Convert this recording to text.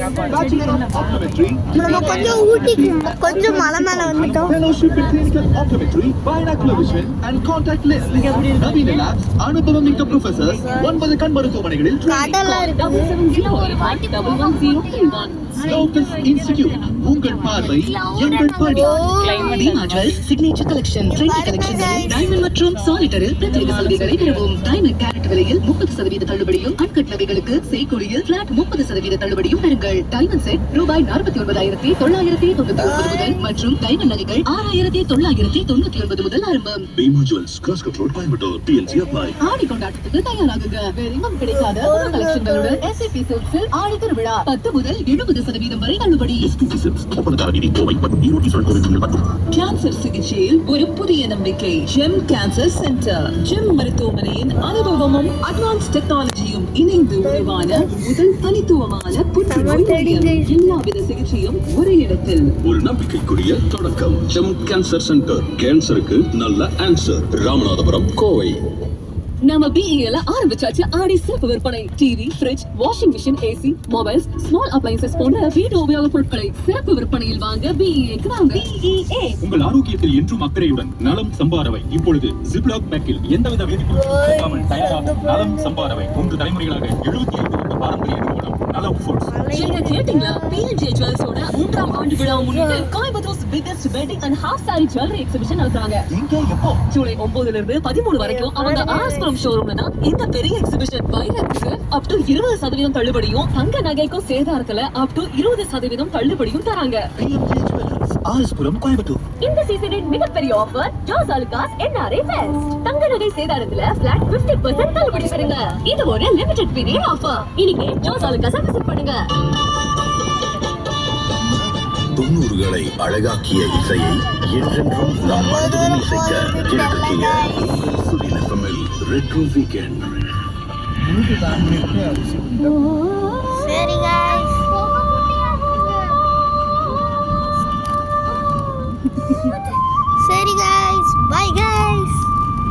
Bachelor of Optometry, நம்ம கொஞ்சம் ஊட்டிக்கு கொஞ்சம் மலை மேல வந்துட்டோம். Fellowship in Clinical Optometry, Binocular Vision and Contact Lens. நவீன labs, அனுபவமிக்க professors, 9 கண் மருத்துவமனைகளில் கடலா இருக்கு. Locus Institute, உங்கள் பார்வை எங்கள் பணி. Bhima jewels signature collection, trendy கலெக்ஷன்களில் டைமண்ட் மற்றும் சாலிட்டரில் பிரத்யேக சலுகைகளை பெறுவோம். டைமண்ட் கேரட் விலையில் 30% தள்ளுபடியும், அன்கட் நகைகளுக்கு செய்கூலியில் பிளாட் 30% தள்ளுபடியும் பெறுங்கள். டைமண்ட் செட் ரூபாய் 49,999 முதல் மற்றும் டைமண்ட் நகைகள் 6,999 முதல் ஆரம்பம். Bhima jewels, cross cut road, Coimbatore. PNC apply. ஆடி கொண்டாட்டத்துக்கு தயாராகுங்க. வேறெங்கும் கிடைக்காத புது கலெக்ஷன்களுடன் SAP Silks-இல் ஆடி திருவிழா 10 முதல் 70% வரை தள்ளுபடி. SPC Silks, ஒப்பந்தக்கார நிதி, கோவை மற்றும் ஈரோடு கோவில் மற்றும் கேன்சர் சிகிச்சையில் ஒரு புதிய நம்பிக்கை. GeM cancer centre. ஜெம் மருத்துவமனையின் அனுபவமும் அட்வான்ஸ் டெக்னாலஜியும் இணைந்து உருவான முதல் தனித்துவமான புற்றுநோய் மையம். எல்லாவித சிகிச்சையும் ஒரே இடத்தில். ஒரு நம்பிக்கைக்குரிய தொடக்கம். Gem cancer centre. கேன்சருக்கு நல்ல ஆன்சர். ராமநாதபுரம், கோவை. நம்ம BEL ஆரம்பிச்சாச்சு ஆடி சிறப்பு விற்பனை. TV, fridge, washing machine, AC, mobiles, small appliances போன்ற வீட்டு உபயோகப் பொருட்களை சிறப்பு விற்பனையில் வாங்க BEAக்கு வாங்க. BEA உங்கள் ஆரோக்கியத்தில் என்றும் அக்கறையுடன் நலம் சம்பாரவை. இப்பொழுது ஜிப்லாக் பேக்கில் எந்தவித வேதிப்பொருட்களும் தயாராகும் நலம் சம்பாரவை. 3 தலைமுறைகளாக 75 வருட பாரம்பரிய நிறுவனம் நலம் ஃபுட்ஸ். நீங்க கேட்டீங்களா? PNJ ஜுவல்ஸோட 3ஆம் ஆண்டு விழாவை முன்னிட்டு Coimbatore's biggest wedding and half sorry jewellery exhibition நடத்துறாங்க. இங்க எப்போ? ஜூலை 9 இருந்து 13 வரைக்கும் அவங்க ஆர்எஸ்புரம் ஷோரூம்ல தான் இந்த பெரிய எக்ஸிபிஷன். வைரத்துக்கு அப் டு 20% தள்ளுபடியும், தங்க நகைக்கும் சேதாரத்துல அப் டு 20% தள்ளுபடியும் தராங்க. PNJ Jewelers, RS Puram, Coimbatore. இந்த சீசனின் மிகப்பெரிய ஆஃபர் ஜாஸ் அலுகாஸ் NRA Fest. தங்க நகை சேதாரத்துல பிளாட் 50% தள்ளுபடி பெறுங்க. இது ஒரு லிமிடெட் பீரியட் ஆஃபர். இன்னைக்கு ஜாஸ் அலுகாஸ் விசிட் பண்ணுங்க. 90களை அழகாக்கிய இசையை என்றென்றும் நம் மனதுடன் இசைக்க கேட்டிருக்கிய உங்கள் சுடில் FMல் ரெட்ரோ வீக்கெண்ட். சரிங்க.